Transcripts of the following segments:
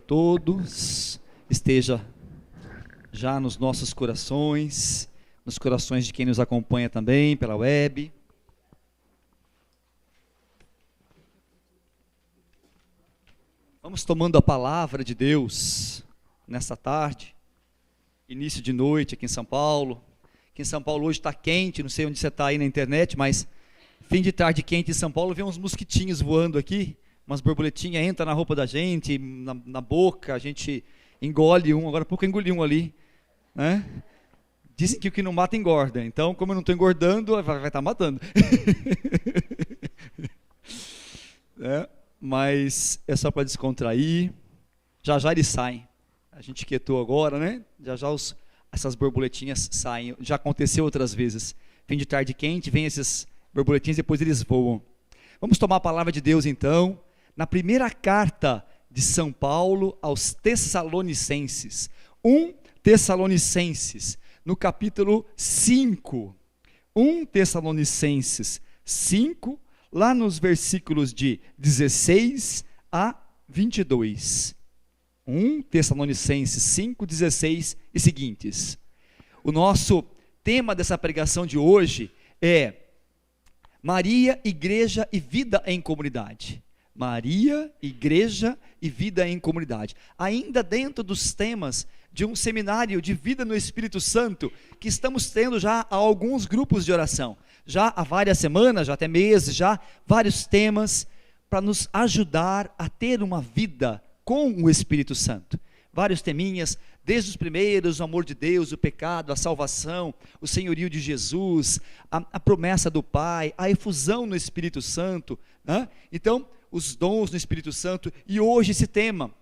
todos esteja já nos nossos corações, nos corações de quem nos acompanha também pela web. Vamos tomando a palavra de Deus nesta tarde, início de noite aqui em São Paulo. Aqui em São Paulo hoje está quente, não sei onde você está aí na internet, mas fim de tarde quente em São Paulo, vem uns mosquitinhos voando aqui, umas borboletinhas entram na roupa da gente, na boca, a gente engole um, agora há pouco eu engoli um ali, né? Dizem que o que não mata engorda, então como eu não estou engordando, vai estar matando. Mas é só para descontrair, já já eles saem, a gente quietou agora, né? Já já essas borboletinhas saem, já aconteceu outras vezes, fim de tarde quente, vem esses borboletinhos, depois eles voam. Vamos tomar a palavra de Deus então, na primeira carta de São Paulo aos Tessalonicenses, 1 Tessalonicenses, no capítulo 5, 1 Tessalonicenses 5, lá nos versículos de 16 a 22, 1 Tessalonicenses 5, 16 e seguintes. O nosso tema dessa pregação de hoje é Maria, Igreja e Vida em Comunidade. Maria, Igreja e Vida em Comunidade. Ainda dentro dos temas de um seminário de vida no Espírito Santo, que estamos tendo já há alguns grupos de oração. Já há várias semanas, já até meses, já vários temas para nos ajudar a ter uma vida com o Espírito Santo. Vários teminhas, desde os primeiros, o amor de Deus, o pecado, a salvação, o senhorio de Jesus, a promessa do Pai, a efusão no Espírito Santo, né? Então, os dons no Espírito Santo, e hoje esse tema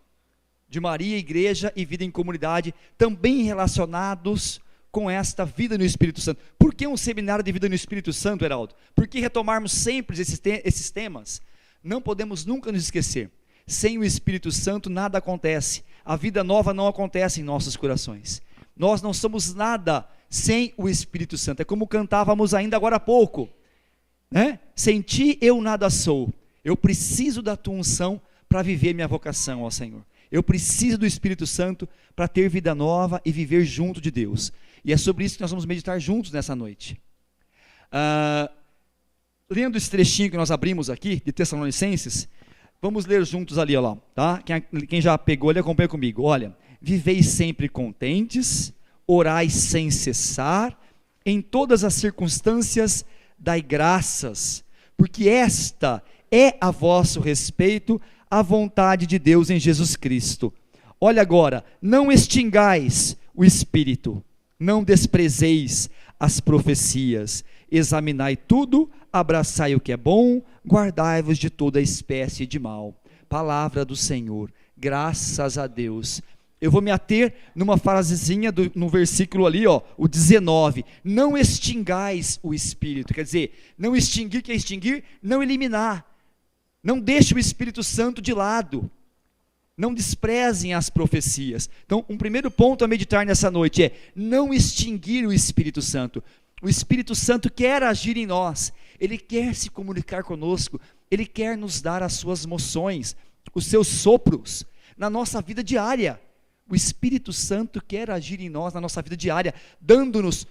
de Maria, Igreja e Vida em Comunidade, também relacionados com esta vida no Espírito Santo. Por que um seminário de vida no Espírito Santo, Heraldo? Por que retomarmos sempre esses temas? Não podemos nunca nos esquecer, sem o Espírito Santo nada acontece, a vida nova não acontece em nossos corações, nós não somos nada sem o Espírito Santo, é como cantávamos ainda agora há pouco, né? Sem ti eu nada sou, eu preciso da tua unção para viver minha vocação, ó Senhor, eu preciso do Espírito Santo para ter vida nova e viver junto de Deus, e é sobre isso que nós vamos meditar juntos nessa noite. Lendo esse trechinho que nós abrimos aqui, de Tessalonicenses, vamos ler juntos ali, ó, tá? Quem já pegou ali, acompanha comigo. Olha, viveis sempre contentes, orai sem cessar, em todas as circunstâncias dai graças, porque esta é a vosso respeito a vontade de Deus em Jesus Cristo. Olha agora, não extingais o Espírito, não desprezeis as profecias, examinai tudo, abraçai o que é bom, guardai-vos de toda espécie de mal. Palavra do Senhor, graças a Deus. Eu vou me ater numa frasezinha no versículo ali, ó, o 19, não extingais o Espírito, quer dizer, não extinguir, que é extinguir, não eliminar, não deixe o Espírito Santo de lado, não desprezem as profecias. Então, um primeiro ponto a meditar nessa noite é, não extinguir o Espírito Santo. O Espírito Santo quer agir em nós, Ele quer se comunicar conosco, Ele quer nos dar as suas moções, os seus sopros, na nossa vida diária. O Espírito Santo quer agir em nós, na nossa vida diária, dando-nos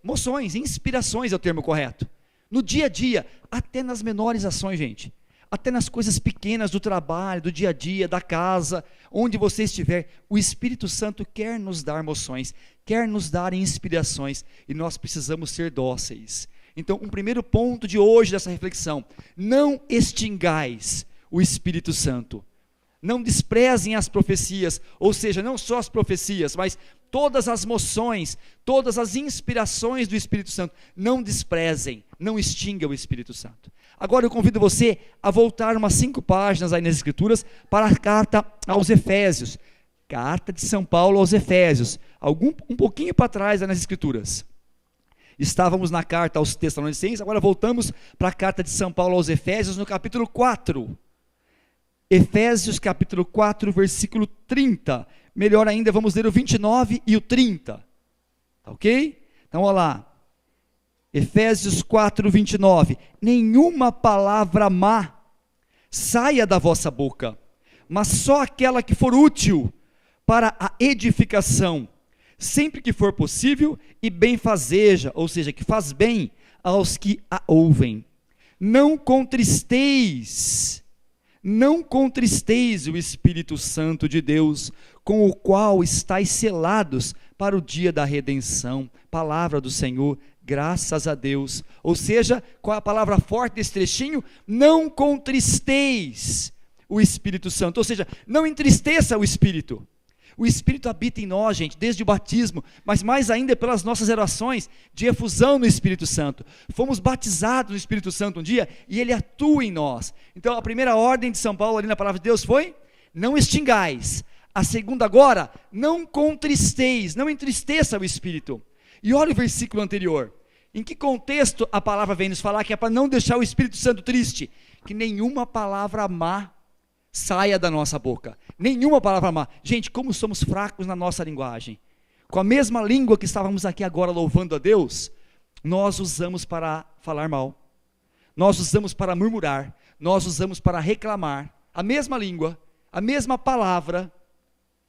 moções, inspirações é o termo correto, no dia a dia, até nas menores ações, gente, até nas coisas pequenas do trabalho, do dia a dia, da casa, onde você estiver, o Espírito Santo quer nos dar moções, quer nos dar inspirações, e nós precisamos ser dóceis. Então, um primeiro ponto de hoje dessa reflexão, não extingais o Espírito Santo, não desprezem as profecias, ou seja, não só as profecias, mas todas as moções, todas as inspirações do Espírito Santo, não desprezem, não extinga o Espírito Santo. Agora eu convido você a voltar umas 5 páginas aí nas Escrituras, para a carta aos Efésios, carta de São Paulo aos Efésios, um pouquinho para trás aí nas Escrituras. Estávamos na carta aos Tessalonicenses, agora voltamos para a carta de São Paulo aos Efésios, no capítulo 4, Efésios capítulo 4, versículo 30, melhor ainda, vamos ler o 29 e o 30, tá ok? Então olha lá, Efésios 4, 29, nenhuma palavra má saia da vossa boca, mas só aquela que for útil para a edificação, sempre que for possível, e benfazeja, ou seja, que faz bem aos que a ouvem. Não contristeis o Espírito Santo de Deus, com o qual estáis selados para o dia da redenção. Palavra do Senhor, graças a Deus. Ou seja, qual é a palavra forte desse trechinho? Não contristeis o Espírito Santo, ou seja, não entristeça o Espírito. O Espírito habita em nós, gente, desde o batismo, mas mais ainda pelas nossas orações de efusão no Espírito Santo. Fomos batizados no Espírito Santo um dia e ele atua em nós. Então a primeira ordem de São Paulo ali na palavra de Deus foi: não extingais. A segunda agora, não contristeis, não entristeça o Espírito. E olha o versículo anterior. Em que contexto a palavra vem nos falar que é para não deixar o Espírito Santo triste? Que nenhuma palavra má saia da nossa boca, nenhuma palavra má. Gente, como somos fracos na nossa linguagem. Com a mesma língua que estávamos aqui agora louvando a Deus, nós usamos para falar mal, nós usamos para murmurar, nós usamos para reclamar. A mesma língua, a mesma palavra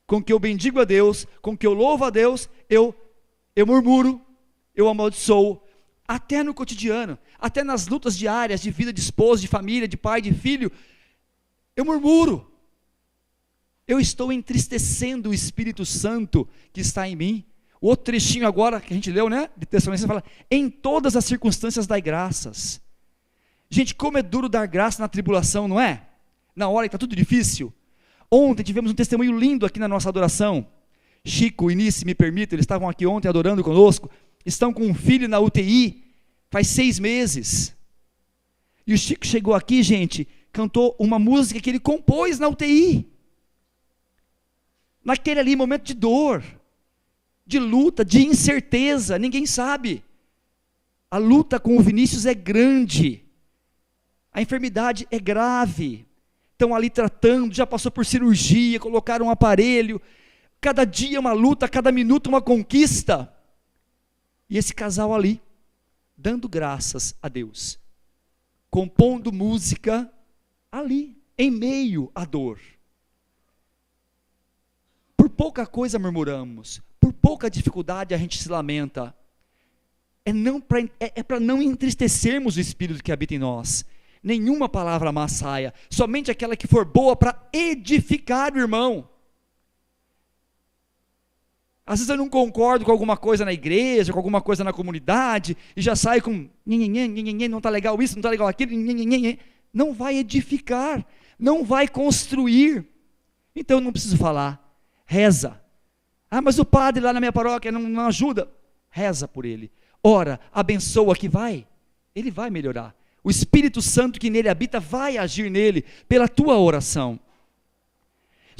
com que eu bendigo a Deus, com que eu louvo a Deus, eu murmuro, eu amaldiçoo. Até no cotidiano, até nas lutas diárias de vida, de esposo, de família, de pai, de filho, eu murmuro, eu estou entristecendo o Espírito Santo que está em mim. O outro trechinho agora, que a gente leu, né, de Tessalonicenses, fala: em todas as circunstâncias dai graças. Gente, como é duro dar graça na tribulação, não é? Na hora que está tudo difícil. Ontem tivemos um testemunho lindo aqui na nossa adoração. Chico e Nice, me permitem, eles estavam aqui ontem adorando conosco, estão com um filho na UTI, faz 6 meses. E o Chico chegou aqui, gente, cantou uma música que ele compôs na UTI, naquele ali momento de dor, de luta, de incerteza, ninguém sabe. A luta com o Vinícius é grande, a enfermidade é grave, estão ali tratando, já passou por cirurgia, colocaram um aparelho, cada dia uma luta, cada minuto uma conquista, e esse casal ali, dando graças a Deus, compondo música, ali, em meio à dor. Por pouca coisa murmuramos, por pouca dificuldade a gente se lamenta. É para não entristecermos o Espírito que habita em nós. Nenhuma palavra má saia, somente aquela que for boa para edificar o irmão. Às vezes eu não concordo com alguma coisa na igreja, com alguma coisa na comunidade, e já saio com, não está legal isso, não está legal aquilo, não vai edificar, não vai construir. Então eu não preciso falar, reza. Ah, mas o padre lá na minha paróquia não ajuda. Reza por ele, ora, abençoa que ele vai melhorar. O Espírito Santo que nele habita vai agir nele, pela tua oração.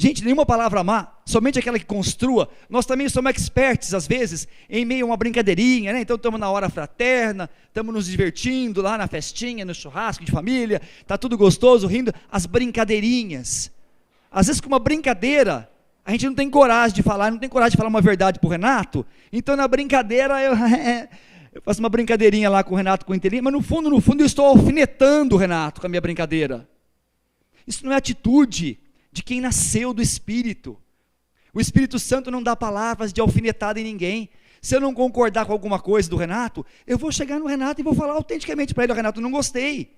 Gente, nenhuma palavra má, somente aquela que construa. Nós também somos experts, às vezes, em meio a uma brincadeirinha, né? Então estamos na hora fraterna, estamos nos divertindo lá na festinha, no churrasco de família, está tudo gostoso, rindo, as brincadeirinhas. Às vezes com uma brincadeira, a gente não tem coragem de falar, não tem coragem de falar uma verdade para o Renato, então na brincadeira eu faço uma brincadeirinha lá com o Renato, com o intelinho, mas no fundo eu estou alfinetando o Renato com a minha brincadeira. Isso não é atitude de quem nasceu do Espírito. O Espírito Santo não dá palavras de alfinetada em ninguém. Se eu não concordar com alguma coisa do Renato, eu vou chegar no Renato e vou falar autenticamente para ele: Renato, não gostei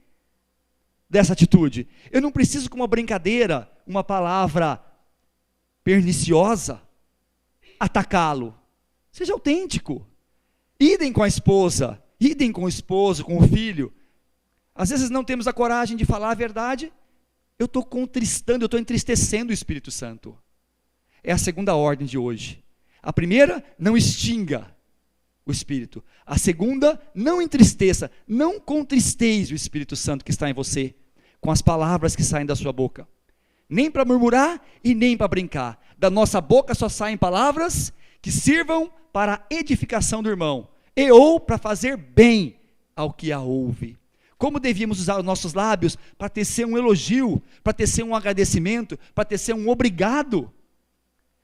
dessa atitude. Eu não preciso com uma brincadeira, uma palavra perniciosa, atacá-lo. Seja autêntico. Idem com a esposa, idem com o esposo, com o filho. Às vezes não temos a coragem de falar a verdade, eu estou contristando, eu estou entristecendo o Espírito Santo. É a segunda ordem de hoje. A primeira, não extinga o Espírito. A segunda, não entristeça, não contristeis o Espírito Santo que está em você, com as palavras que saem da sua boca. Nem para murmurar e nem para brincar. Da nossa boca só saem palavras que sirvam para a edificação do irmão, e ou para fazer bem ao que a ouve. Como devíamos usar os nossos lábios para tecer um elogio, para tecer um agradecimento, para tecer um obrigado,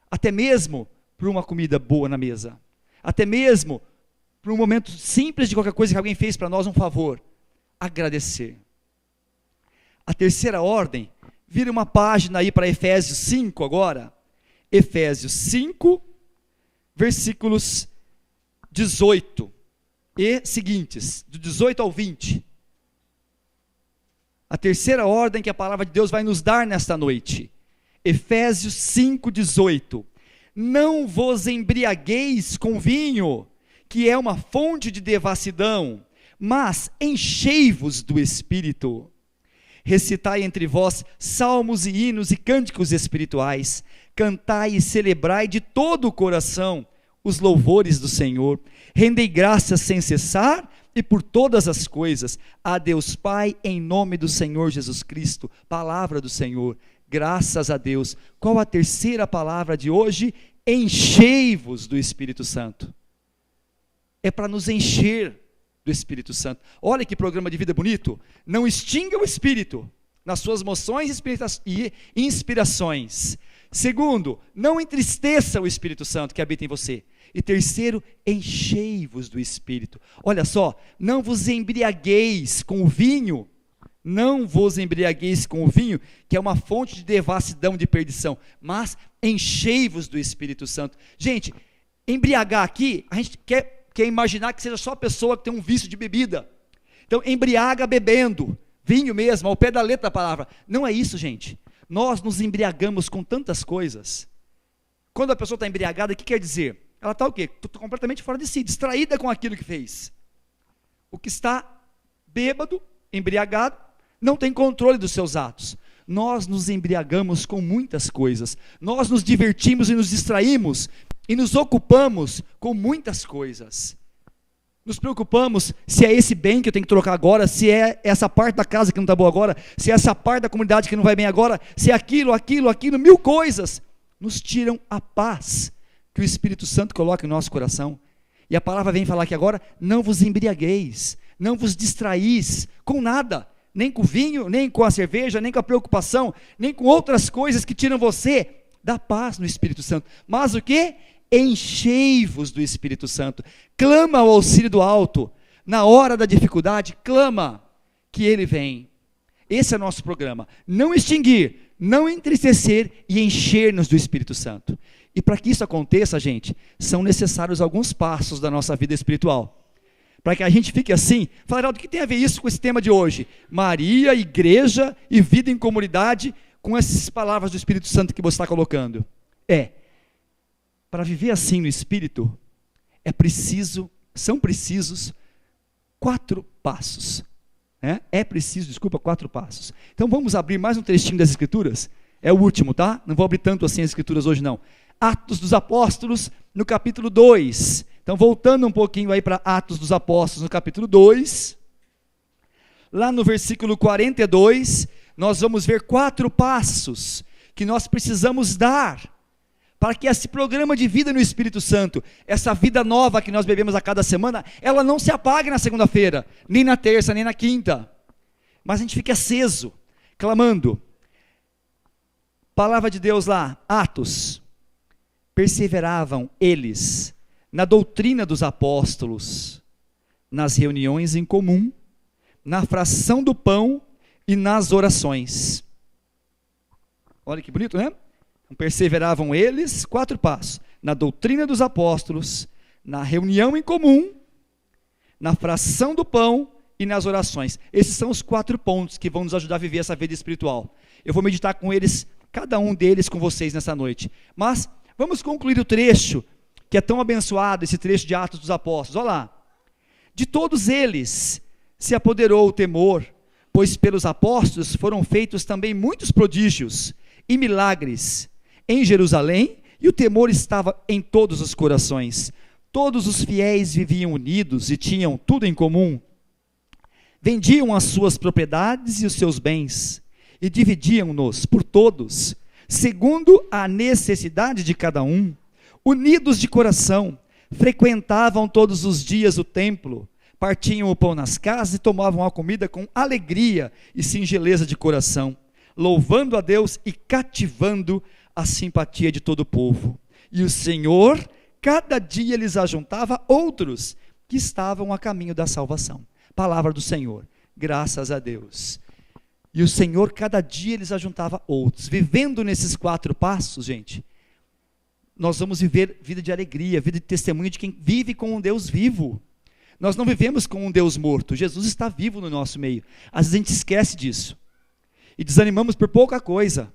até mesmo por uma comida boa na mesa, até mesmo por um momento simples de qualquer coisa que alguém fez para nós um favor, agradecer. A terceira ordem Vira uma página aí para Efésios 5 agora. Efésios 5, versículos 18 e seguintes, do 18 ao 20. A terceira ordem que a palavra de Deus vai nos dar nesta noite. Efésios 5, 18. Não vos embriagueis com vinho, que é uma fonte de devassidão, mas enchei-vos do Espírito. Recitai entre vós salmos e hinos e cânticos espirituais, cantai e celebrai de todo o coração os louvores do Senhor, rendei graças sem cessar e por todas as coisas, a Deus Pai, em nome do Senhor Jesus Cristo. Palavra do Senhor, graças a Deus. Qual a terceira palavra de hoje? Enchei-vos do Espírito Santo. É para nos encher do Espírito Santo. Olha que programa de vida bonito. Não extinga o Espírito nas suas moções e inspirações. Segundo, não entristeça o Espírito Santo que habita em você. E terceiro, enchei-vos do Espírito. Olha só, não vos embriagueis com o vinho, não vos embriagueis com o vinho, que é uma fonte de devassidão, de perdição, mas enchei-vos do Espírito Santo. Gente, embriagar aqui, a gente quer imaginar que seja só a pessoa que tem um vício de bebida. Então, embriaga bebendo, vinho mesmo, ao pé da letra da palavra. Não é isso, gente. Nós nos embriagamos com tantas coisas. Quando a pessoa está embriagada, o que quer dizer? Ela está o quê? Completamente fora de si, distraída com aquilo que fez. O que está bêbado, embriagado, não tem controle dos seus atos. Nós nos embriagamos com muitas coisas. Nós nos divertimos e nos distraímos e nos ocupamos com muitas coisas. Nos preocupamos se é esse bem que eu tenho que trocar agora, se é essa parte da casa que não está boa agora, se é essa parte da comunidade que não vai bem agora, se é aquilo, mil coisas. Nos tiram a paz que o Espírito Santo coloca em nosso coração. E a palavra vem falar aqui agora, não vos embriagueis, não vos distraís com nada, nem com o vinho, nem com a cerveja, nem com a preocupação, nem com outras coisas que tiram você da paz no Espírito Santo. Mas o que? Enchei-vos do Espírito Santo. Clama ao auxílio do alto. Na hora da dificuldade, clama que Ele vem. Esse é o nosso programa. Não extinguir, não entristecer e encher-nos do Espírito Santo. E para que isso aconteça, gente, são necessários alguns passos da nossa vida espiritual. Para que a gente fique assim, fala, Heraldo, o que tem a ver isso com esse tema de hoje? Maria, igreja e vida em comunidade, com essas palavras do Espírito Santo que você está colocando. Para viver assim no Espírito, são precisos 4 passos. 4 passos. Então vamos abrir mais um trechinho das Escrituras. É o último, tá? Não vou abrir tanto assim as Escrituras hoje não. Atos dos Apóstolos, no capítulo 2. Então voltando um pouquinho aí para Atos dos Apóstolos, no capítulo 2. Lá no versículo 42, nós vamos ver 4 passos que nós precisamos dar para que esse programa de vida no Espírito Santo, essa vida nova que nós bebemos a cada semana, ela não se apague na segunda-feira, nem na terça, nem na quinta, mas a gente fique aceso, clamando. Palavra de Deus lá, Atos, perseveravam eles na doutrina dos apóstolos, nas reuniões em comum, na fração do pão e nas orações. Olha que bonito, né? Perseveravam eles, 4 passos, na doutrina dos apóstolos, na reunião em comum, na fração do pão e nas orações. Esses são os 4 pontos que vão nos ajudar a viver essa vida espiritual. Eu vou meditar com eles, cada um deles com vocês nessa noite. Mas vamos concluir o trecho, que é tão abençoado, esse trecho de Atos dos Apóstolos. Olha lá. De todos eles se apoderou o temor, pois pelos apóstolos foram feitos também muitos prodígios e milagres em Jerusalém, e o temor estava em todos os corações. Todos os fiéis viviam unidos e tinham tudo em comum. Vendiam as suas propriedades e os seus bens, e dividiam-nos por todos, segundo a necessidade de cada um. Unidos de coração, frequentavam todos os dias o templo, partiam o pão nas casas e tomavam a comida com alegria e singeleza de coração, louvando a Deus e cativando a simpatia de todo o povo. E o Senhor, cada dia lhes ajuntava outros que estavam a caminho da salvação. Palavra do Senhor, graças a Deus. E o Senhor, cada dia, eles ajuntava outros. Vivendo nesses 4 passos, gente, nós vamos viver vida de alegria, vida de testemunho de quem vive com um Deus vivo. Nós não vivemos com um Deus morto. Jesus está vivo no nosso meio. Às vezes a gente esquece disso. E desanimamos por pouca coisa.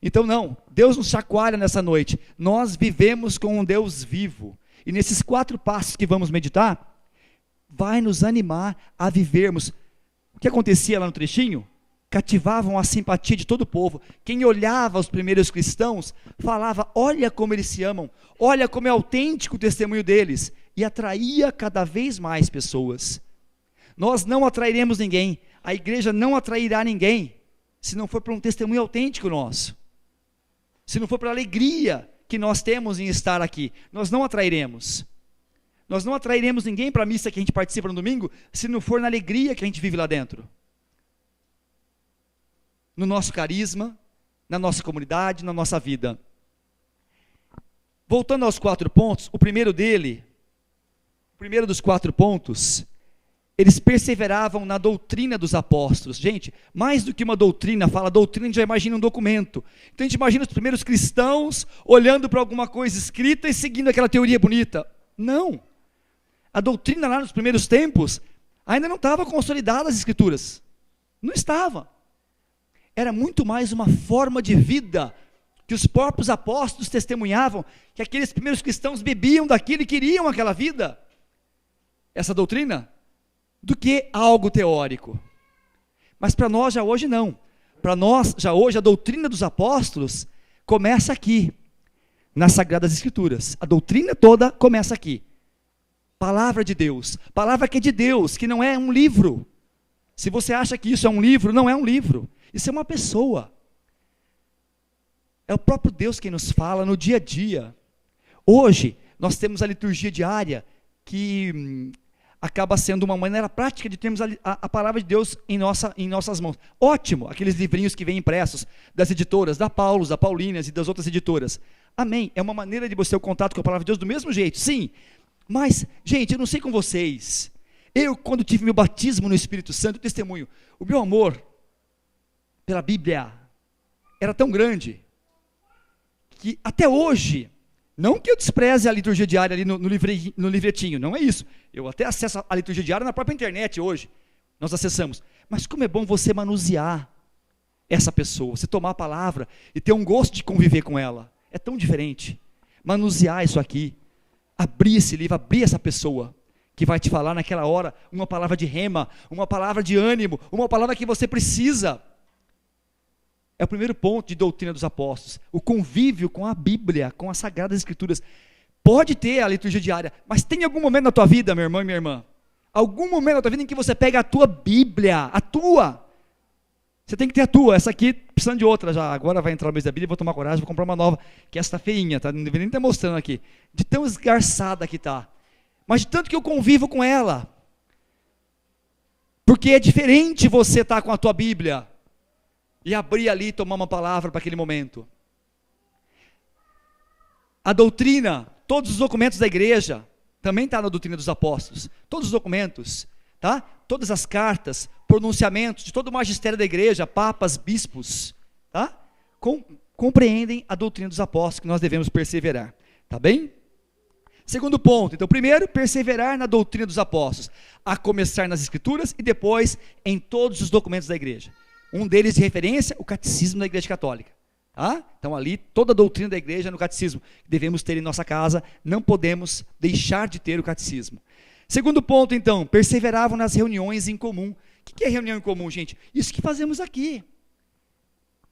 Então não, Deus nos chacoalha nessa noite. Nós vivemos com um Deus vivo. E nesses 4 passos que vamos meditar, vai nos animar a vivermos. O que acontecia lá no trechinho? Cativavam a simpatia de todo o povo. Quem olhava os primeiros cristãos, falava, olha como eles se amam, olha como é autêntico o testemunho deles, e atraía cada vez mais pessoas. Nós não atrairemos ninguém, a igreja não atrairá ninguém, se não for para um testemunho autêntico nosso, se não for para a alegria que nós temos em estar aqui, nós não atrairemos. Nós não atrairemos ninguém para a missa que a gente participa no domingo, se não for na alegria que a gente vive lá dentro. No nosso carisma, na nossa comunidade, na nossa vida. Voltando aos 4 pontos, o primeiro dos 4 pontos, eles perseveravam na doutrina dos apóstolos. Gente, mais do que uma doutrina, fala doutrina, a gente já imagina um documento. Então a gente imagina os primeiros cristãos olhando para alguma coisa escrita e seguindo aquela teoria bonita. Não. A doutrina lá nos primeiros tempos ainda não estava consolidada as escrituras. Não estava. Era muito mais uma forma de vida, que os próprios apóstolos testemunhavam, que aqueles primeiros cristãos bebiam daquilo e queriam aquela vida, essa doutrina, do que algo teórico. Mas para nós já hoje não. Para nós já hoje a doutrina dos apóstolos começa aqui, nas Sagradas Escrituras. A doutrina toda começa aqui. Palavra de Deus, palavra que é de Deus, que não é um livro. Se você acha que isso é um livro, não é um livro. Isso é uma pessoa. É o próprio Deus quem nos fala no dia a dia. Hoje, nós temos a liturgia diária, que acaba sendo uma maneira prática de termos a palavra de Deus em nossas mãos. Ótimo, aqueles livrinhos que vêm impressos das editoras, da Paulus, da Paulinas e das outras editoras. Amém, é uma maneira de você ter o contato com a palavra de Deus do mesmo jeito, sim. Mas, gente, eu não sei com vocês. Eu, quando tive meu batismo no Espírito Santo, testemunho, o meu amor pela Bíblia era tão grande, que até hoje, não que eu despreze a liturgia diária ali no livretinho, não é isso, eu até acesso a liturgia diária na própria internet hoje, nós acessamos, mas como é bom você manusear essa pessoa, você tomar a palavra e ter um gosto de conviver com ela, é tão diferente, manusear isso aqui, abrir esse livro, abrir essa pessoa, que vai te falar naquela hora, uma palavra de rema, uma palavra de ânimo, uma palavra que você precisa. É o primeiro ponto de doutrina dos apóstolos, o convívio com a Bíblia, com as Sagradas Escrituras. Pode ter a liturgia diária, mas tem algum momento na tua vida, meu irmão e minha irmã, algum momento na tua vida em que você pega a tua Bíblia, a tua, você tem que ter a tua, essa aqui precisando de outra já, agora vai entrar no mês da Bíblia, vou tomar coragem, vou comprar uma nova, que essa tá feinha, tá? Não deveria nem estar mostrando aqui, de tão esgarçada que está, mas de tanto que eu convivo com ela, porque é diferente você estar com a tua Bíblia, e abrir ali e tomar uma palavra para aquele momento. A doutrina, todos os documentos da igreja, também está na doutrina dos apóstolos, todos os documentos, tá? Todas as cartas, pronunciamentos de todo o magistério da igreja, papas, bispos, tá? Compreendem a doutrina dos apóstolos, que nós devemos perseverar, tá bem? Segundo ponto, então, primeiro, perseverar na doutrina dos apóstolos, a começar nas escrituras e depois em todos os documentos da igreja. Um deles de referência, o catecismo da igreja católica. Tá? Então ali, toda a doutrina da igreja no catecismo, devemos ter em nossa casa, não podemos deixar de ter o catecismo. Segundo ponto então, perseveravam nas reuniões em comum. O que é reunião em comum, gente? Isso que fazemos aqui.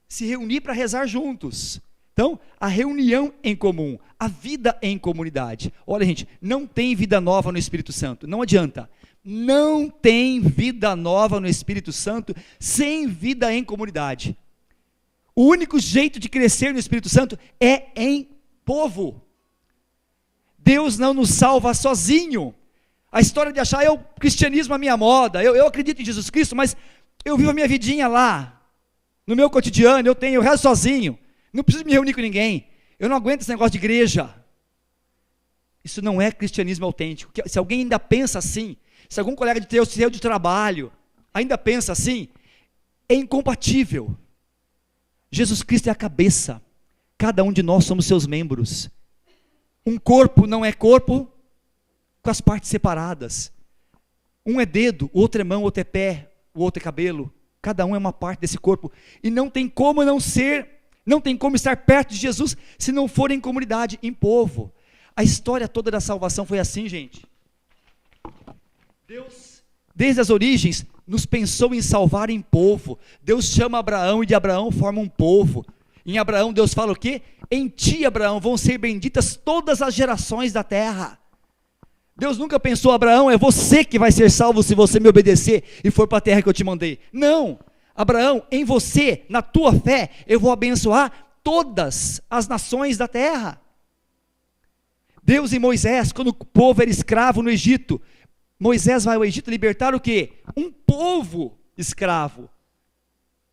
Se reunir para rezar juntos. Então, a reunião em comum, a vida em comunidade. Olha, gente, não tem vida nova no Espírito Santo, não adianta. Não tem vida nova no Espírito Santo sem vida em comunidade. O único jeito de crescer no Espírito Santo é em povo. Deus não nos salva sozinho. A história de achar o cristianismo a minha moda, eu acredito em Jesus Cristo, mas eu vivo a minha vidinha lá, no meu cotidiano, eu rezo sozinho, não preciso me reunir com ninguém, eu não aguento esse negócio de igreja. Isso não é cristianismo autêntico. Se alguém ainda pensa assim, se algum colega de teu de trabalho ainda pensa assim, é incompatível. Jesus Cristo é a cabeça, cada um de nós somos seus membros. Um corpo não é corpo com as partes separadas. Um é dedo, o outro é mão, o outro é pé, o outro é cabelo. Cada um é uma parte desse corpo. E não tem como não tem como estar perto de Jesus se não for em comunidade, em povo. A história toda da salvação foi assim, gente. Deus, desde as origens, nos pensou em salvar em povo. Deus chama Abraão e de Abraão forma um povo. Em Abraão Deus fala o quê? Em ti, Abraão, vão ser benditas todas as gerações da terra. Deus nunca pensou: Abraão, é você que vai ser salvo se você me obedecer e for para a terra que eu te mandei. Não, Abraão, em você, na tua fé, eu vou abençoar todas as nações da terra. Deus e Moisés, quando o povo era escravo no Egito, Moisés vai ao Egito libertar o quê? Um povo escravo,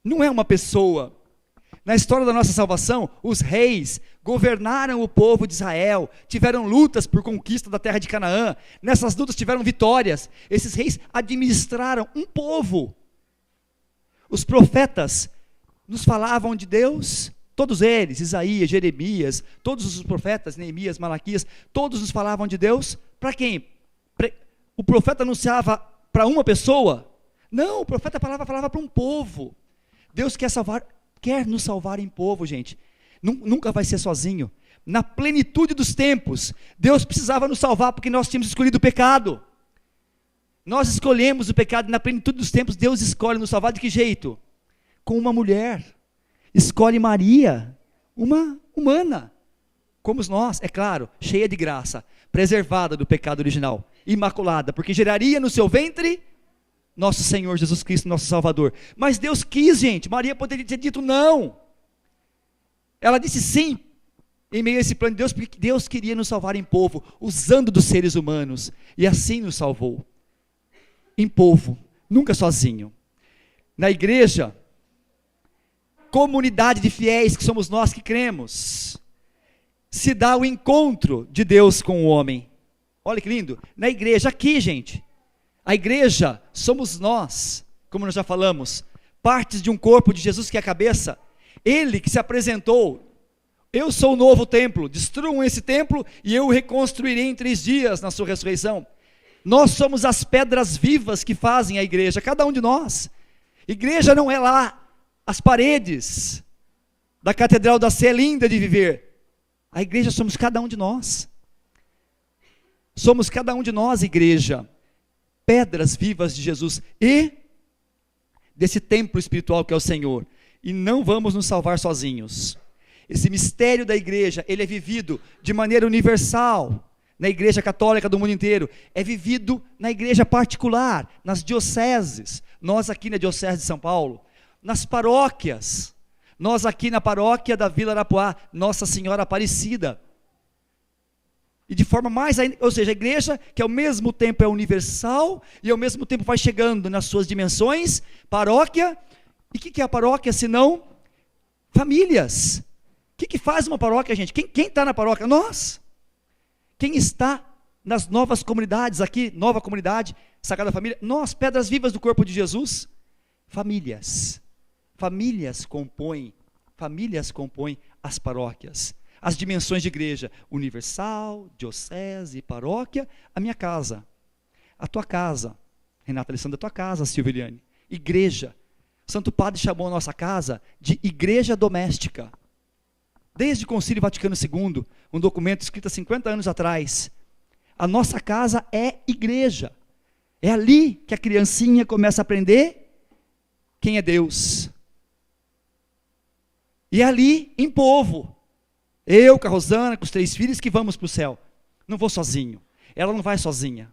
não é uma pessoa. Na história da nossa salvação, os reis governaram o povo de Israel, tiveram lutas por conquista da terra de Canaã, nessas lutas tiveram vitórias, esses reis administraram um povo. Os profetas nos falavam de Deus, todos eles, Isaías, Jeremias, todos os profetas, Neemias, Malaquias, todos nos falavam de Deus. Para quem? O profeta anunciava para uma pessoa? Não, o profeta falava para um povo. Deus quer nos salvar em povo, gente. Nunca vai ser sozinho. Na plenitude dos tempos, Deus precisava nos salvar porque nós tínhamos escolhido o pecado. Nós escolhemos o pecado e na plenitude dos tempos Deus escolhe nos salvar de que jeito? Com uma mulher. Escolhe Maria, uma humana, como nós, é claro, cheia de graça, preservada do pecado original, imaculada, porque geraria no seu ventre nosso Senhor Jesus Cristo, nosso Salvador. Mas Deus quis, gente. Maria poderia ter dito não. Ela disse sim, em meio a esse plano de Deus, porque Deus queria nos salvar em povo, usando dos seres humanos, e assim nos salvou, em povo, nunca sozinho. Na igreja, comunidade de fiéis, que somos nós que cremos, se dá o encontro de Deus com o homem. Olha que lindo, na igreja, aqui, gente, a igreja somos nós, como nós já falamos, partes de um corpo de Jesus que é a cabeça. Ele que se apresentou: eu sou o novo templo, destruam esse templo e eu o reconstruirei em 3 dias na sua ressurreição. Nós somos as pedras vivas que fazem a igreja, cada um de nós. Igreja não é lá as paredes da Catedral da Sé, linda de viver. A igreja somos cada um de nós. Somos cada um de nós, igreja, pedras vivas de Jesus e desse templo espiritual que é o Senhor. E não vamos nos salvar sozinhos. Esse mistério da igreja, ele é vivido de maneira universal, na igreja católica do mundo inteiro, é vivido na igreja particular, nas dioceses, nós aqui na diocese de São Paulo, nas paróquias, nós aqui na paróquia da Vila Arapuá, Nossa Senhora Aparecida, e de forma mais, ou seja, a igreja que ao mesmo tempo é universal, e ao mesmo tempo vai chegando nas suas dimensões, paróquia. E o que é a paróquia senão famílias? O que faz uma paróquia, gente? Quem está na paróquia? Nós. Quem está nas novas comunidades aqui, nova comunidade, Sagrada Família? Nós, pedras vivas do corpo de Jesus. Famílias. Famílias compõem as paróquias. As dimensões de igreja: universal, diocese, paróquia. A minha casa, a tua casa, Renata Alessandra, a tua casa, Silvia Eliane. Igreja. Santo Padre chamou a nossa casa de igreja doméstica. Desde o Concílio Vaticano II, um documento escrito há 50 anos atrás, a nossa casa é igreja. É ali que a criancinha começa a aprender quem é Deus. E é ali, em povo, eu com a Rosana, com os 3 filhos, que vamos para o céu. Não vou sozinho, ela não vai sozinha.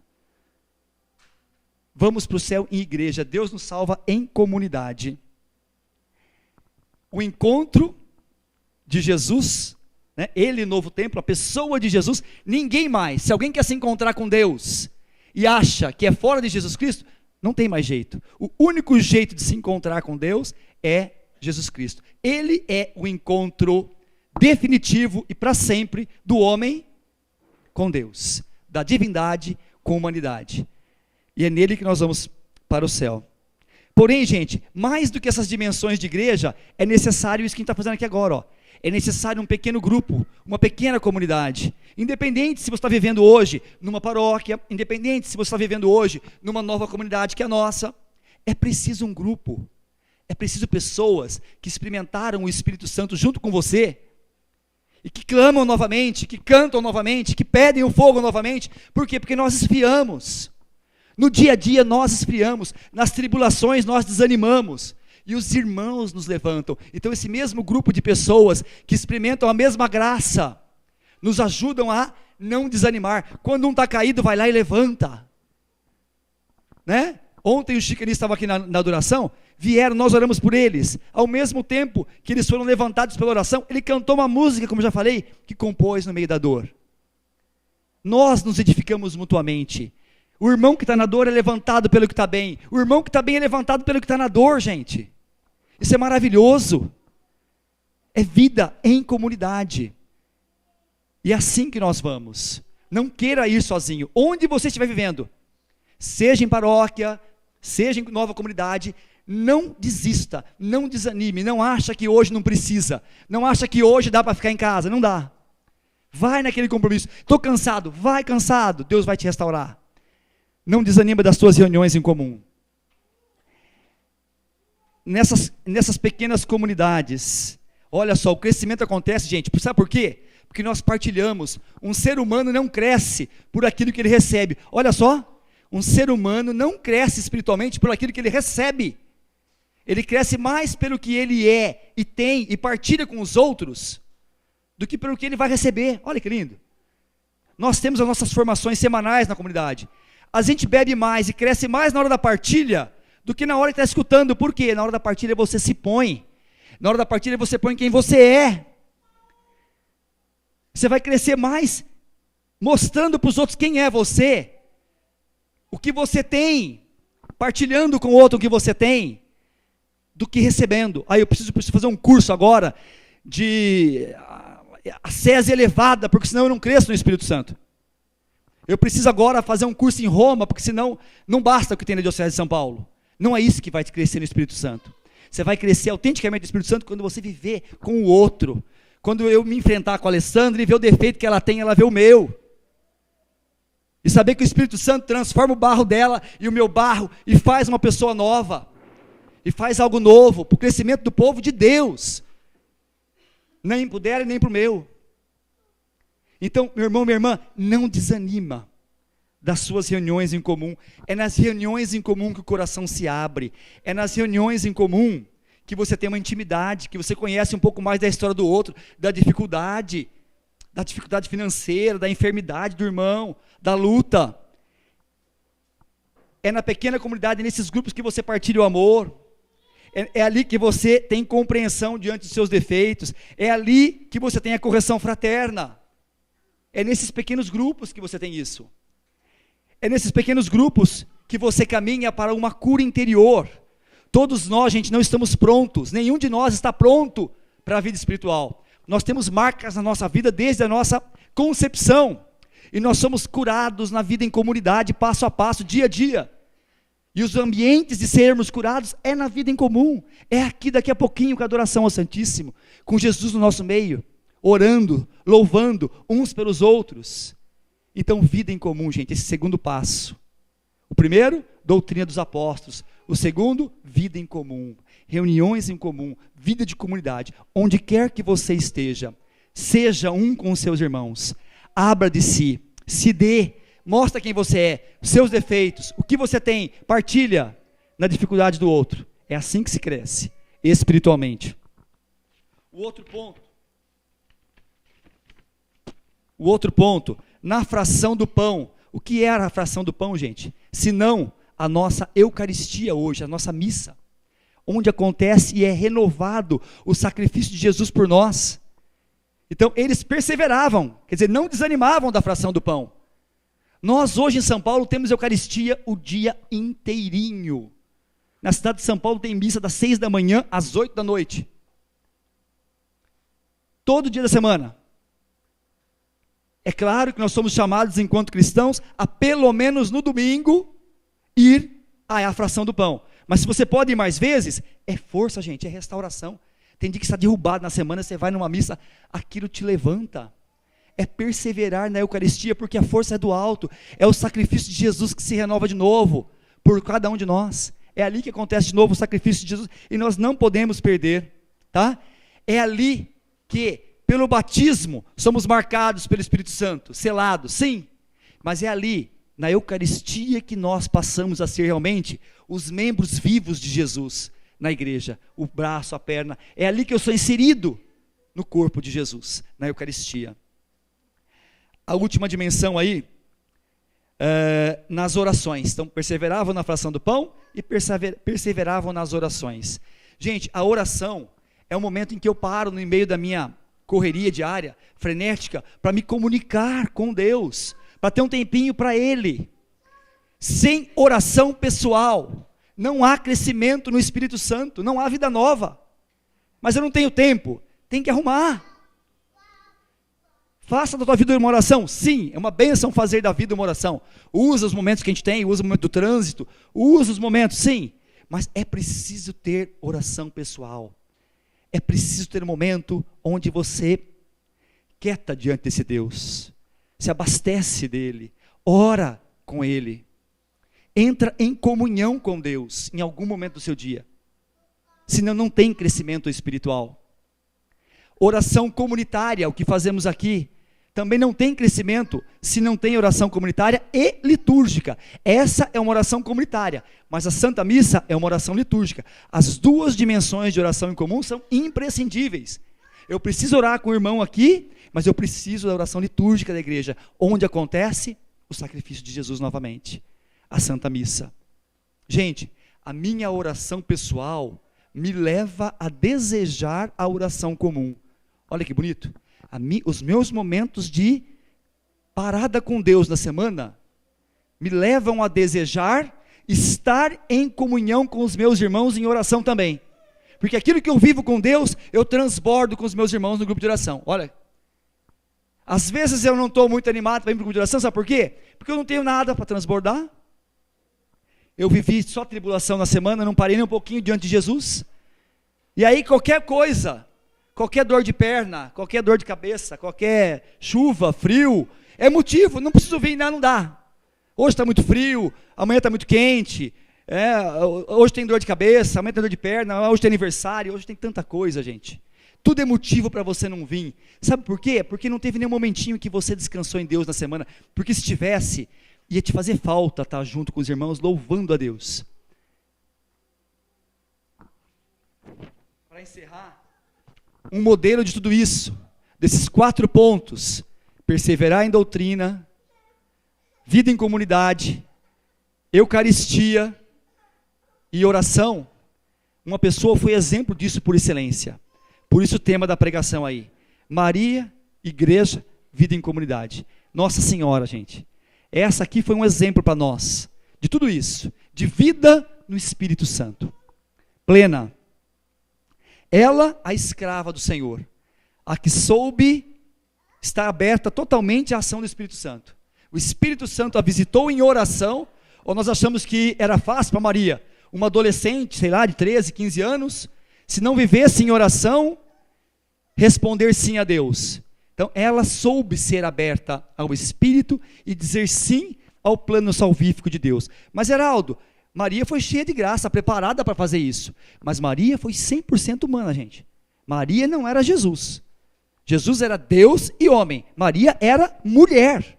Vamos para o céu em igreja. Deus nos salva em comunidade. O encontro de Jesus, né? Ele, novo templo, a pessoa de Jesus, ninguém mais. Se alguém quer se encontrar com Deus e acha que é fora de Jesus Cristo, não tem mais jeito. O único jeito de se encontrar com Deus é Jesus Cristo. Ele é o encontro definitivo e para sempre do homem com Deus, da divindade com a humanidade. E é nele que nós vamos para o céu. Porém, gente, mais do que essas dimensões de igreja, é necessário isso que a gente está fazendo aqui agora, ó. É necessário um pequeno grupo, uma pequena comunidade. Independente se você está vivendo hoje numa paróquia, independente se você está vivendo hoje numa nova comunidade que é a nossa, é preciso um grupo. É preciso pessoas que experimentaram o Espírito Santo junto com você, e que clamam novamente, que cantam novamente, que pedem o fogo novamente. Por quê? Porque nós esfriamos. No dia a dia nós esfriamos, nas tribulações nós desanimamos, e os irmãos nos levantam. Então esse mesmo grupo de pessoas que experimentam a mesma graça, nos ajudam a não desanimar. Quando um está caído, vai lá e levanta, né? Ontem o Chicanis estava aqui na adoração, vieram, nós oramos por eles, ao mesmo tempo que eles foram levantados pela oração, ele cantou uma música, como eu já falei, que compôs no meio da dor. Nós nos edificamos mutuamente. O irmão que está na dor é levantado pelo que está bem, o irmão que está bem é levantado pelo que está na dor, gente. Isso é maravilhoso, é vida em comunidade, e é assim que nós vamos. Não queira ir sozinho, onde você estiver vivendo, seja em paróquia, seja em nova comunidade, não desista, não desanime, não acha que hoje não precisa, não acha que hoje dá para ficar em casa, não dá. Vai naquele compromisso. Estou cansado, vai cansado, Deus vai te restaurar. Não desanima das suas reuniões em comum. Nessas pequenas comunidades, olha só, o crescimento acontece, gente, sabe por quê? Porque nós partilhamos. Um ser humano não cresce por aquilo que ele recebe. Olha só, um ser humano não cresce espiritualmente por aquilo que ele recebe. Ele cresce mais pelo que ele é e tem e partilha com os outros, do que pelo que ele vai receber. Olha que lindo. Nós temos as nossas formações semanais na comunidade. A gente bebe mais e cresce mais na hora da partilha do que na hora que está escutando. Por quê? Na hora da partilha você se põe. Na hora da partilha você põe quem você é. Você vai crescer mais mostrando para os outros quem é você, o que você tem, partilhando com o outro o que você tem, do que recebendo. Eu preciso fazer um curso agora de ascese elevada, porque senão eu não cresço no Espírito Santo. Eu preciso agora fazer um curso em Roma, porque senão não basta o que tem na Diocese de São Paulo. Não é isso que vai te crescer no Espírito Santo. Você vai crescer autenticamente no Espírito Santo quando você viver com o outro. Quando eu me enfrentar com a Alessandra e ver o defeito que ela tem, ela vê o meu. E saber que o Espírito Santo transforma o barro dela e o meu barro e faz uma pessoa nova. E faz algo novo para o crescimento do povo de Deus. Nem para o dela e nem para o meu. Então, meu irmão, minha irmã, não desanima das suas reuniões em comum. É nas reuniões em comum que o coração se abre. É nas reuniões em comum que você tem uma intimidade, que você conhece um pouco mais da história do outro, da dificuldade financeira, da enfermidade do irmão, da luta. É na pequena comunidade, nesses grupos que você partilha o amor. É ali que você tem compreensão diante dos seus defeitos. É ali que você tem a correção fraterna. É nesses pequenos grupos que você tem isso. É nesses pequenos grupos que você caminha para uma cura interior. Todos nós, gente, não estamos prontos. Nenhum de nós está pronto para a vida espiritual. Nós temos marcas na nossa vida desde a nossa concepção. E nós somos curados na vida em comunidade, passo a passo, dia a dia. E os ambientes de sermos curados é na vida em comum. É aqui daqui a pouquinho com a adoração ao Santíssimo, com Jesus no nosso meio, orando, louvando uns pelos outros. Então, vida em comum, gente, esse segundo passo. O primeiro, doutrina dos apóstolos. O segundo, vida em comum, reuniões em comum, vida de comunidade. Onde quer que você esteja, seja um com os seus irmãos. Abra de si, se dê, mostra quem você é, seus defeitos, o que você tem, partilha na dificuldade do outro. É assim que se cresce, espiritualmente. O outro ponto, na fração do pão. O que era a fração do pão, gente? Se não a nossa Eucaristia hoje, a nossa missa, onde acontece e é renovado o sacrifício de Jesus por nós. Então eles perseveravam, quer dizer, não desanimavam da fração do pão. Nós hoje em São Paulo temos Eucaristia o dia inteirinho. Na cidade de São Paulo tem missa das 6 da manhã às 8 da noite. Todo dia da semana. É claro que nós somos chamados enquanto cristãos a pelo menos no domingo ir à fração do pão. Mas se você pode ir mais vezes, é força, gente, é restauração. Tem dia que você está derrubado na semana, você vai numa missa, aquilo te levanta. É perseverar na Eucaristia, porque a força é do alto, é o sacrifício de Jesus que se renova de novo, por cada um de nós. É ali que acontece de novo o sacrifício de Jesus, e nós não podemos perder, tá? É ali que, pelo batismo, somos marcados pelo Espírito Santo, selados, sim, mas é ali, na Eucaristia, que nós passamos a ser realmente os membros vivos de Jesus na igreja, o braço, a perna, é ali que eu sou inserido no corpo de Jesus, na Eucaristia. A última dimensão aí, nas orações. Então, perseveravam na fração do pão e perseveravam nas orações. Gente, a oração é o momento em que eu paro no meio da minha correria diária, frenética, para me comunicar com Deus, para ter um tempinho para Ele. Sem oração pessoal, não há crescimento no Espírito Santo, não há vida nova. Mas eu não tenho tempo, tem que arrumar. Faça da tua vida uma oração, sim, é uma bênção fazer da vida uma oração. Usa os momentos que a gente tem, usa o momento do trânsito, usa os momentos, sim, mas é preciso ter oração pessoal. É preciso ter um momento onde você quieta diante desse Deus, se abastece dele, ora com ele, entra em comunhão com Deus em algum momento do seu dia, senão não tem crescimento espiritual. Oração comunitária, o que fazemos aqui, também não tem crescimento se não tem oração comunitária e litúrgica. Essa é uma oração comunitária, mas a Santa Missa é uma oração litúrgica. As duas dimensões de oração em comum são imprescindíveis. Eu preciso orar com o irmão aqui, mas eu preciso da oração litúrgica da igreja, onde acontece o sacrifício de Jesus novamente, a Santa Missa. Gente, a minha oração pessoal me leva a desejar a oração comum. Olha que bonito. Os meus momentos de parada com Deus na semana me levam a desejar estar em comunhão com os meus irmãos em oração também. Porque aquilo que eu vivo com Deus, eu transbordo com os meus irmãos no grupo de oração. Olha, às vezes eu não estou muito animado para ir para o grupo de oração, sabe por quê? Porque eu não tenho nada para transbordar. Eu vivi só tribulação na semana, não parei nem um pouquinho diante de Jesus. E aí qualquer coisa, qualquer dor de perna, qualquer dor de cabeça, qualquer chuva, frio, é motivo, não preciso vir, não dá. Hoje está muito frio, amanhã está muito quente, hoje tem dor de cabeça, amanhã tem dor de perna, hoje tem aniversário, hoje tem tanta coisa, gente. Tudo é motivo para você não vir. Sabe por quê? Porque não teve nenhum momentinho que você descansou em Deus na semana, porque se tivesse, ia te fazer falta estar junto com os irmãos, louvando a Deus. Para encerrar, um modelo de tudo isso, desses 4 pontos: perseverar em doutrina, vida em comunidade, Eucaristia e oração. Uma pessoa foi exemplo disso por excelência. Por isso o tema da pregação aí: Maria, igreja, vida em comunidade. Nossa Senhora, gente, essa aqui foi um exemplo para nós, de tudo isso, de vida no Espírito Santo, plena. Ela, a escrava do Senhor, a que soube estar aberta totalmente à ação do Espírito Santo. O Espírito Santo a visitou em oração, ou nós achamos que era fácil para Maria, uma adolescente, sei lá, de 13, 15 anos, se não vivesse em oração, responder sim a Deus. Então ela soube ser aberta ao Espírito e dizer sim ao plano salvífico de Deus. Mas Heraldo, Maria foi cheia de graça, preparada para fazer isso. Mas Maria foi 100% humana, gente. Maria não era Jesus. Jesus era Deus e homem. Maria era mulher.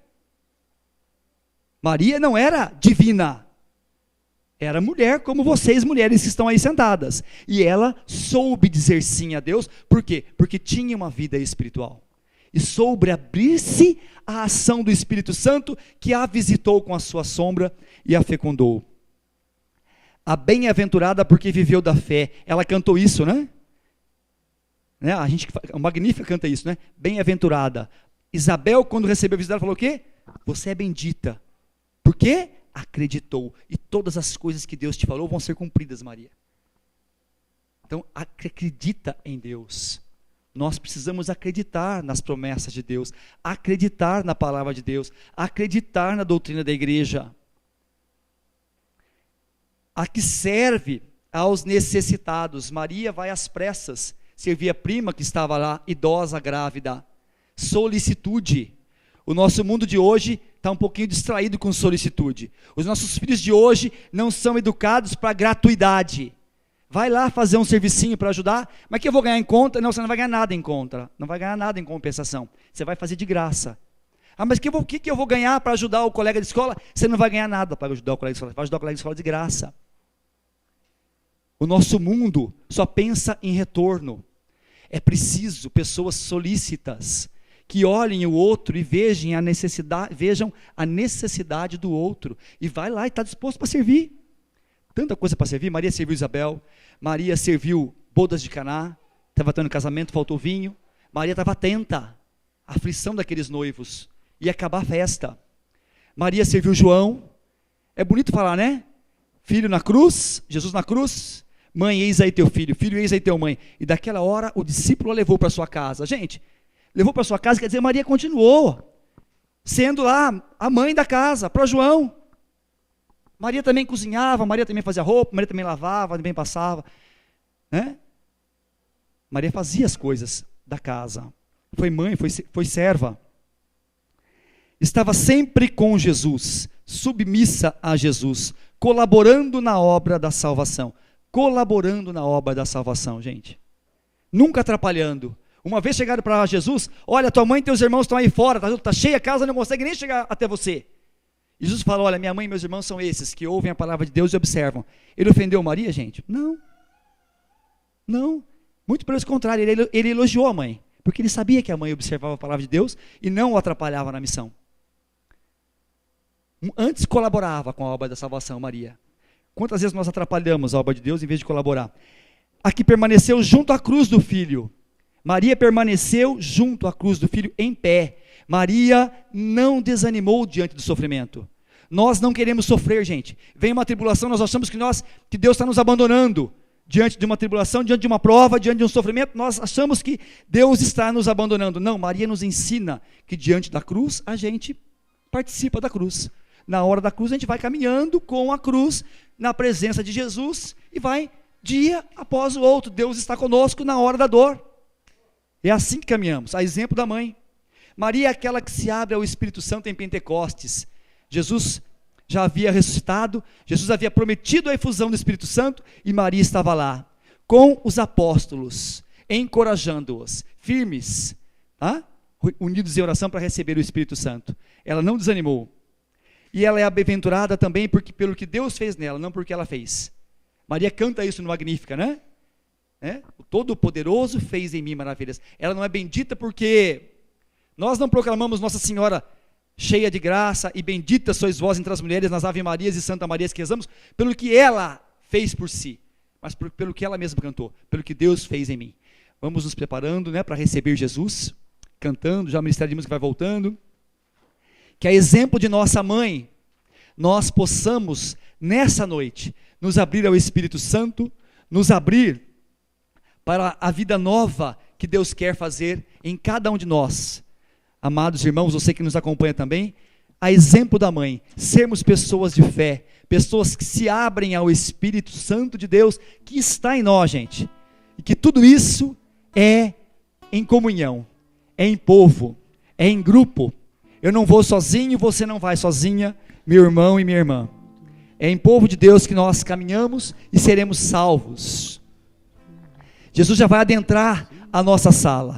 Maria não era divina. Era mulher como vocês, mulheres que estão aí sentadas. E ela soube dizer sim a Deus. Por quê? Porque tinha uma vida espiritual. E soube abrir-se à ação do Espírito Santo, que a visitou com a sua sombra e a fecundou. A bem-aventurada porque viveu da fé. Ela cantou isso, né? A Magnífica canta isso, né? Bem-aventurada. Isabel, quando recebeu a visita, falou o quê? Você é bendita. Por quê? Acreditou. E todas as coisas que Deus te falou vão ser cumpridas, Maria. Então, acredita em Deus. Nós precisamos acreditar nas promessas de Deus, acreditar na palavra de Deus, acreditar na doutrina da igreja. a que serve aos necessitados. Maria vai às pressas servir a prima que estava lá, idosa, grávida. Solicitude. O nosso mundo de hoje está um pouquinho distraído com solicitude. Os nossos filhos de hoje não são educados para gratuidade. Vai lá fazer um servicinho para ajudar, mas que eu vou ganhar em conta? Não, você não vai ganhar nada em conta, não vai ganhar nada em compensação, você vai fazer de graça. Ah, mas o que eu vou ganhar para ajudar o colega de escola? Você não vai ganhar nada para ajudar o colega de escola, você vai ajudar o colega de escola de graça. O nosso mundo só pensa em retorno. É preciso pessoas solícitas, que olhem o outro e vejam a necessidade do outro, e vai lá e está disposto para servir. Tanta coisa para servir. Maria serviu Isabel, Maria serviu bodas de Caná, estava tendo casamento, faltou vinho. Maria estava atenta à aflição daqueles noivos, ia acabar a festa. Maria serviu João, é bonito falar, né? Filho na cruz, Jesus na cruz, mãe, eis aí teu filho, filho, eis aí teu mãe. E daquela hora o discípulo a levou para sua casa. Gente, levou para sua casa, quer dizer, Maria continuou sendo lá a mãe da casa, para João. Maria também cozinhava, Maria também fazia roupa, Maria também lavava, também passava, né? Maria fazia as coisas da casa, foi mãe, foi serva, estava sempre com Jesus, submissa a Jesus, colaborando na obra da salvação, gente, nunca atrapalhando. Uma vez chegaram para Jesus, olha, tua mãe e teus irmãos estão aí fora, está cheia a casa, não consegue nem chegar até você. Jesus falou, olha, minha mãe e meus irmãos são esses, que ouvem a palavra de Deus e observam. Ele ofendeu Maria, gente? Não, muito pelo contrário, ele elogiou a mãe, porque ele sabia que a mãe observava a palavra de Deus e não o atrapalhava na missão. Antes colaborava com a obra da salvação, Maria. Quantas vezes nós atrapalhamos a obra de Deus em vez de colaborar? A que permaneceu junto à cruz do Filho. Maria permaneceu junto à cruz do Filho em pé. Maria não desanimou diante do sofrimento. Nós não queremos sofrer, gente. Vem uma tribulação, nós achamos que Deus está nos abandonando. Diante de uma tribulação, diante de uma prova, diante de um sofrimento, nós achamos que Deus está nos abandonando. Não, Maria nos ensina que diante da cruz, a gente participa da cruz. Na hora da cruz, a gente vai caminhando com a cruz, na presença de Jesus, e vai dia após o outro. Deus está conosco na hora da dor. É assim que caminhamos, a exemplo da mãe. Maria é aquela que se abre ao Espírito Santo em Pentecostes. Jesus já havia ressuscitado, Jesus havia prometido a efusão do Espírito Santo, e Maria estava lá, com os apóstolos, encorajando-os, firmes, unidos em oração para receber o Espírito Santo. Ela não desanimou. E ela é bem-aventurada também pelo que Deus fez nela, não porque ela fez. Maria canta isso no Magnífica, né? O Todo-Poderoso fez em mim maravilhas. Ela não é bendita porque nós não proclamamos Nossa Senhora cheia de graça e bendita sois vós entre as mulheres nas Ave Marias e Santa Marias que rezamos, pelo que ela fez por si, mas pelo que ela mesma cantou, pelo que Deus fez em mim. Vamos nos preparando, para receber Jesus, cantando, já o Ministério de Música vai voltando, que a exemplo de nossa mãe, nós possamos nessa noite nos abrir ao Espírito Santo, nos abrir para a vida nova que Deus quer fazer em cada um de nós. Amados irmãos, você que nos acompanha também, a exemplo da mãe, sermos pessoas de fé, pessoas que se abrem ao Espírito Santo de Deus, que está em nós, gente, e que tudo isso é em comunhão, é em povo, é em grupo. Eu não vou sozinho, você não vai sozinha, meu irmão e minha irmã. É em povo de Deus que nós caminhamos e seremos salvos. Jesus já vai adentrar a nossa sala.